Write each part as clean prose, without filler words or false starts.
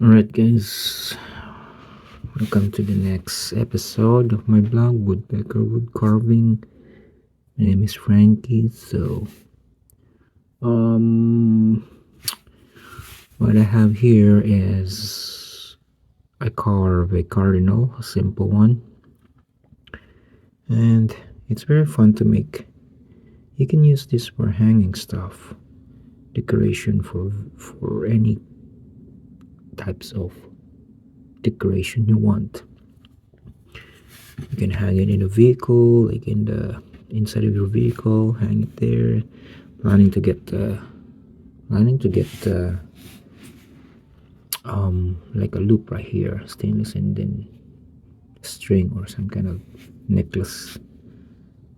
Alright, guys, welcome to the next episode of my blog, Woodpecker Wood Carving. My name is Frankie. Um, what I have here is I carve a cardinal, a simple one, and it's very fun to make. You can use this for hanging stuff, decoration for any types of decoration you want. You can hang it in a vehicle, like in the inside of your vehicle, hang it there. Planning to get like a loop right here, stainless, and then string or some kind of necklace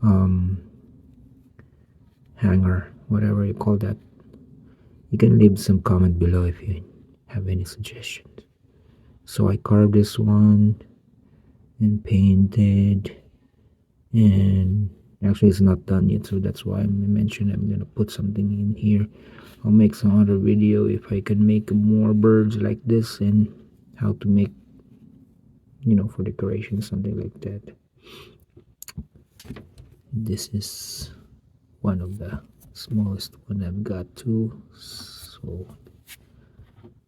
um hanger, whatever you call that. You can leave some comment below if you have any suggestions. So I carved this one and painted, and actually it's not done yet, so that's why I mentioned I'm gonna put something in here. I'll make some other video if I can make more birds like this and how to make, for decoration, something like that. This is one of the smallest one I've got too, so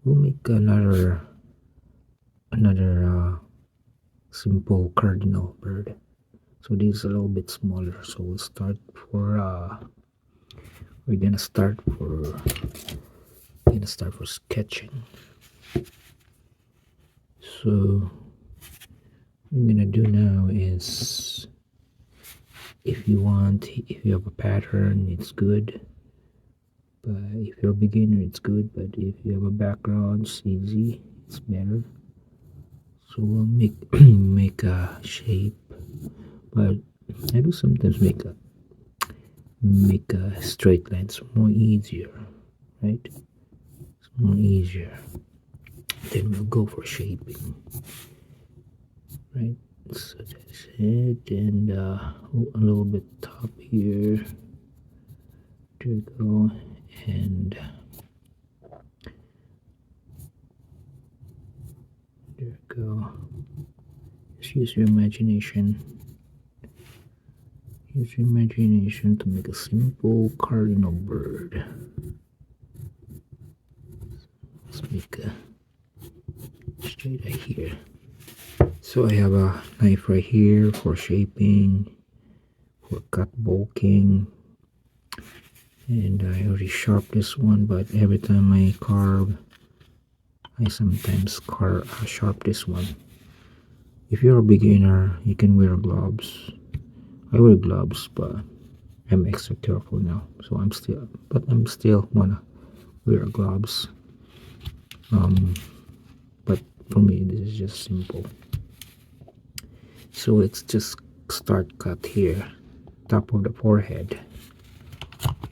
we'll make another simple cardinal bird. So this is a little bit smaller, so we'll start for we're gonna start for sketching. So what I'm gonna do now is, if you have a pattern, it's good, but if you're a beginner, it's good, but if you have a background, it's easy, it's better. So we'll make a shape, but I do sometimes make a straight line. It's more easier, right? It's more easier. Then we'll go for shaping, right? So that's it, and a little bit top here. There we go, and there we go. Just use your imagination. Use your imagination to make a simple cardinal bird. Let's make a straight right here. So I have a knife right here for shaping, for cut bulking, and I already sharp this one, but every time I carve, I sometimes sharp this one. If you're a beginner, you can wear gloves. I wear gloves, but I'm extra careful now, so I'm still wanna wear gloves. But for me, this is just simple. So let's just start cut here, top of the forehead.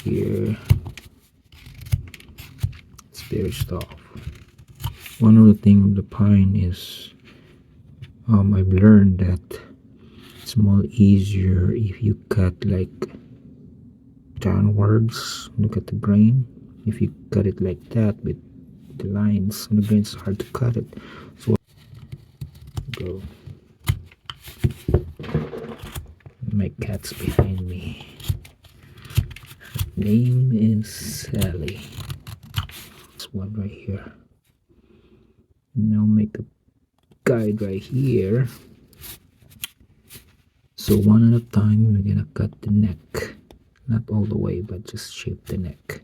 Here, it's very soft. One other thing with the pine is, I've learned that it's more easier if you cut like downwards. Look at the grain. If you cut it like that with the lines on the grain, it's hard to cut it. So go. My cat's behind me. Her name is Sally. This one right here. Now make a guide right here. So one at a time, we're gonna cut the neck. Not all the way, but just shape the neck.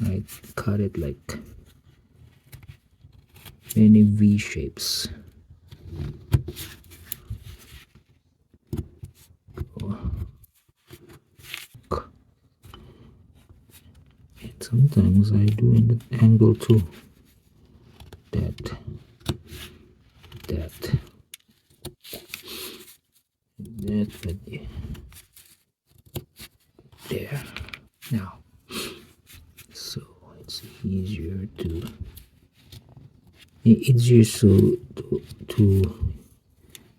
Right? Cut it like many V shapes. And sometimes I do in the angle too. That. But there. Now, so it's easier to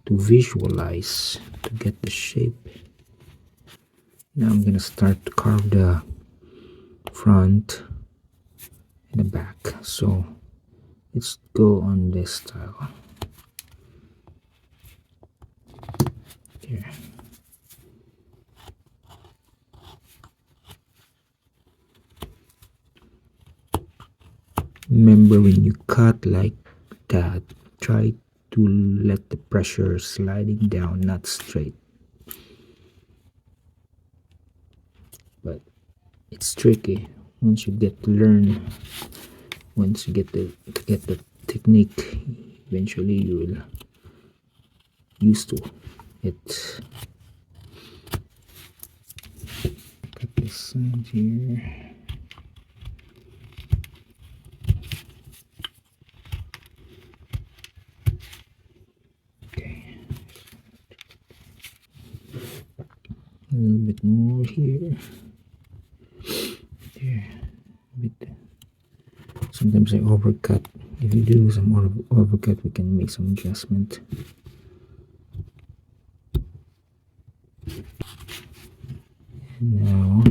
visualize, to get the shape. Now I'm gonna start to carve the front and the back. So Let's go on this style. Here. Remember, when you cut like that, try to let the pressure sliding down, not straight. But it's tricky. Once you get to learn, once you get the technique, eventually you will used to it. Cut this side here. Okay. A little bit more here. There. A bit. Sometimes I overcut. If you do some overcut, we can make some adjustment. And now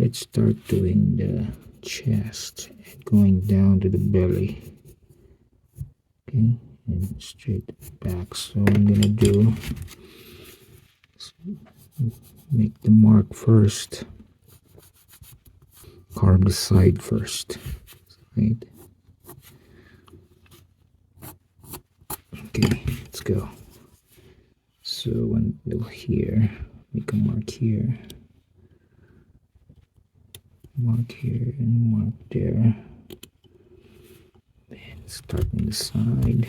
let's start doing the chest and going down to the belly. Okay, and straight back. So I'm gonna do make the mark first. Carve the side first. Right. Okay, let's go. So one little here, make a mark here, and mark there. And starting the side,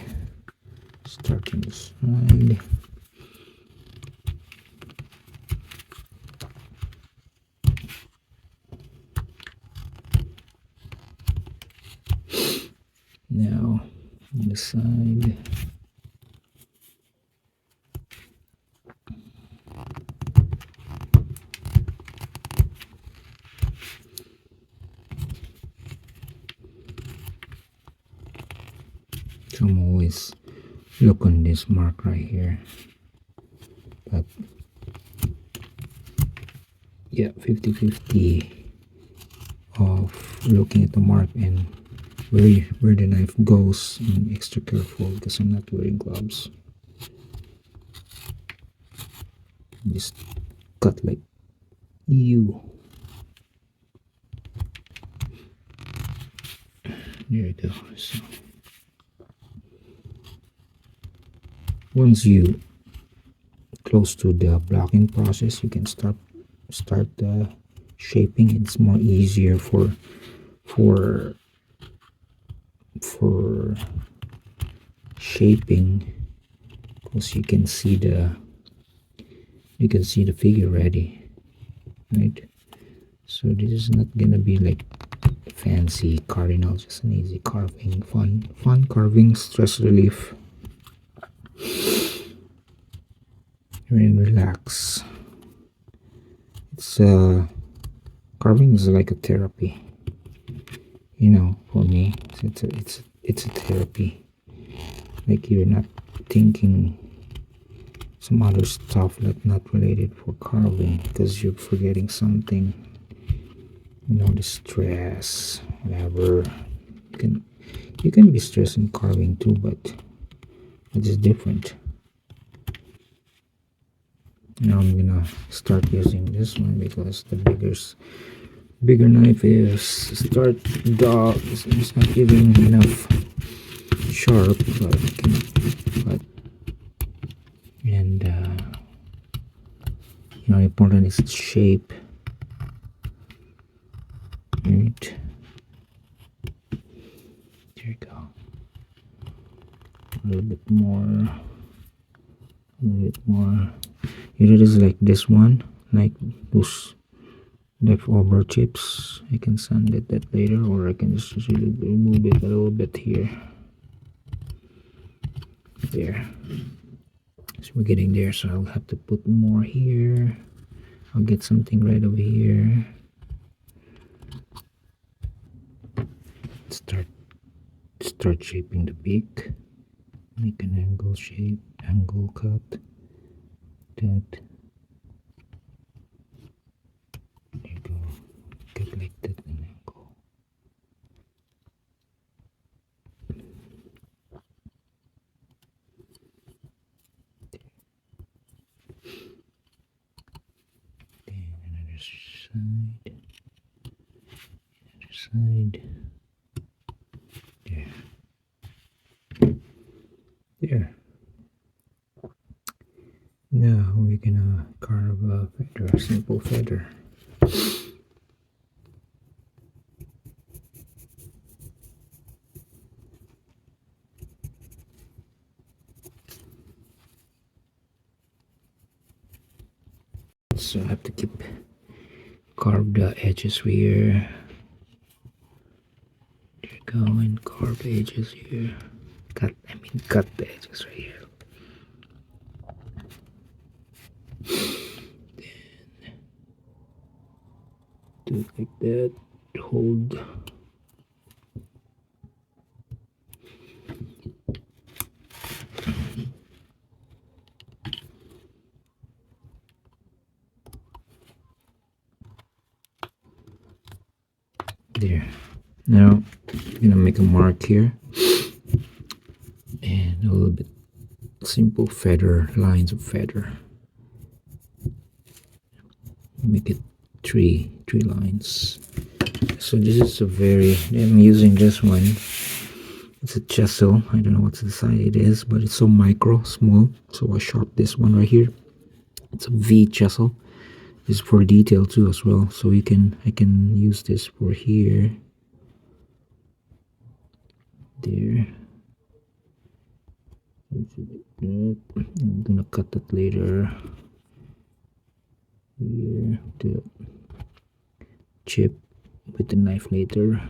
Now on the side. So I'm always look on this mark right here. But yeah, 50-50 of looking at the mark and where the knife goes. I'm extra careful because I'm not wearing gloves. Just cut like you. There you go. So once you close to the blocking process, you can start the shaping. It's more easier for shaping because you can see the figure ready, right? So this is not gonna be like fancy cardinal, just an easy carving, fun carving, stress relief. And relax. It's carving is like a therapy, you know. For me, it's a therapy. Like you're not thinking some other stuff that not related for carving because you're forgetting something, you know, the stress, whatever. You can be stressed in carving too, but it is different. Now I'm gonna start using this one because the bigger knife is start dull. It's not giving enough sharp, but and you know, important is its shape. Right. There you go. A little bit more. Here it is, like this one, like those leftover chips. I can sand it that later, or I can just remove it a little bit here. There. So we're getting there, so I'll have to put more here. I'll get something right over here. Start shaping the beak. Make an angle shape, angle cut. That. There you go. Cut like that, an angle. side, other side. There. There. Now we're gonna carve a feather, a simple feather. So I have to keep carve the edges here. There you go, and carve the edges here. Cut the edges right here. Do it like that. Hold. There. Now I'm gonna make a mark here and a little bit simple feather, lines of feather. Make it three lines. So this is a I'm using this one. It's a chisel. I don't know what the size it is, but it's so micro, small. So I sharp this one right here. It's a V chisel. This is for detail too as well. So I can use this for here. There. I'm gonna cut that later. Here to chip with the knife later.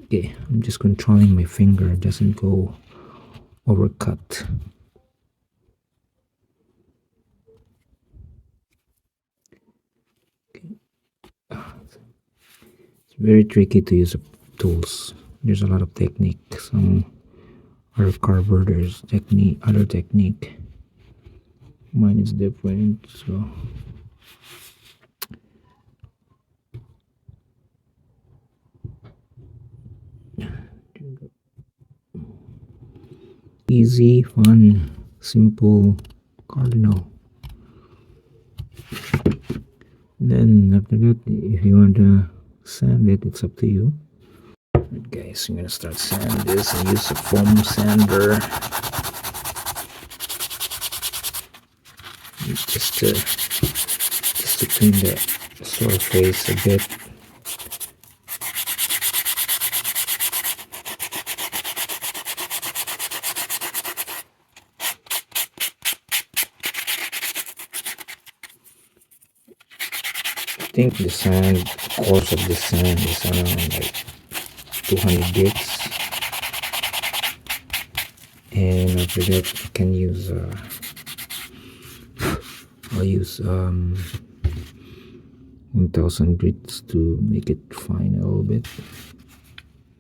Okay, I'm just controlling my finger, it doesn't go overcut. Okay. It's very tricky to use tools. There's a lot of technique. Some are carver, there's other technique. Mine is different, so easy, fun, simple cardinal. And then after that, if you want to sand it, it's up to you. Right, guys, I'm gonna start sanding this and use a foam sander. Just to clean the surface a bit. I think the sand, course of the sand is around like 200 gigs, and after that I can use I'll use 1000 grits to make it fine a little bit.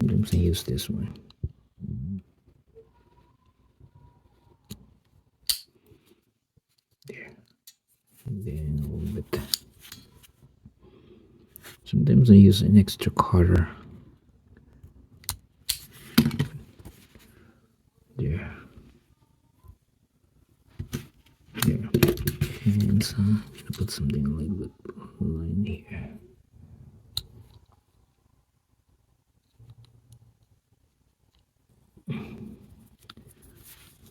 Sometimes I use this one. There. And then a little bit. Sometimes I use an extra cutter. There. There. And so I'm gonna put something a little bit line here.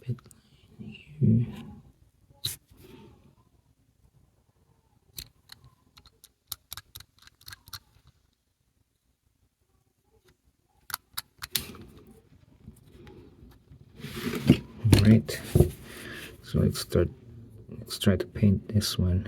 Bit line here. Right, so let's try to paint this one.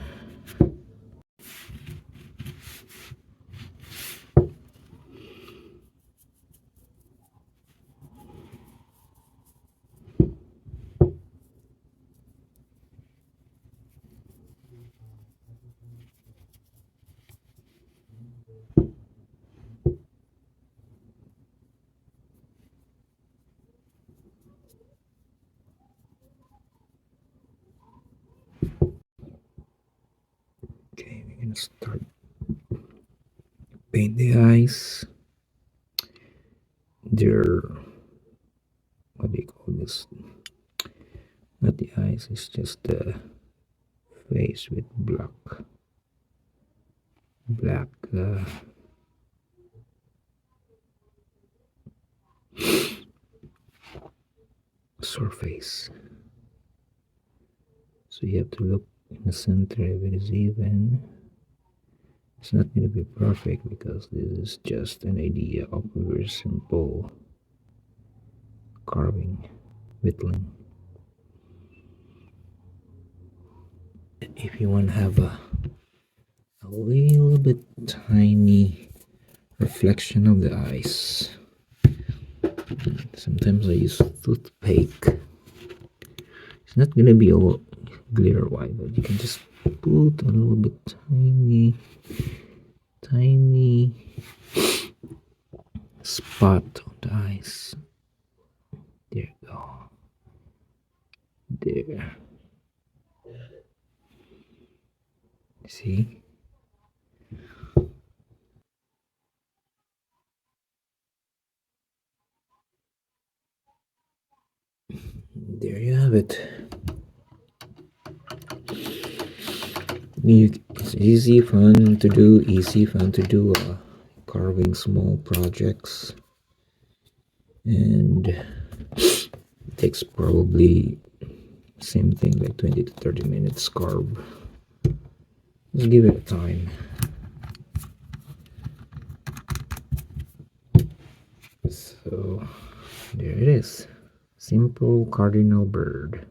Okay, we're gonna start paint the eyes. They're, what do you call this? Not the eyes, it's just the face with black. black surface. So you have to look in the center if it is even. It's not going to be perfect because this is just an idea of a very simple carving, whittling. If you want to have a little bit tiny reflection of the eyes, sometimes I use toothpick. It's not gonna be all glitter white, but you can just put a little bit tiny spot on the eyes. There you go. There. See? There you have it. It's easy, fun to do, carving small projects. And it takes probably same thing like 20 to 30 minutes carve. Just give it a time. So there it is. Simple cardinal bird.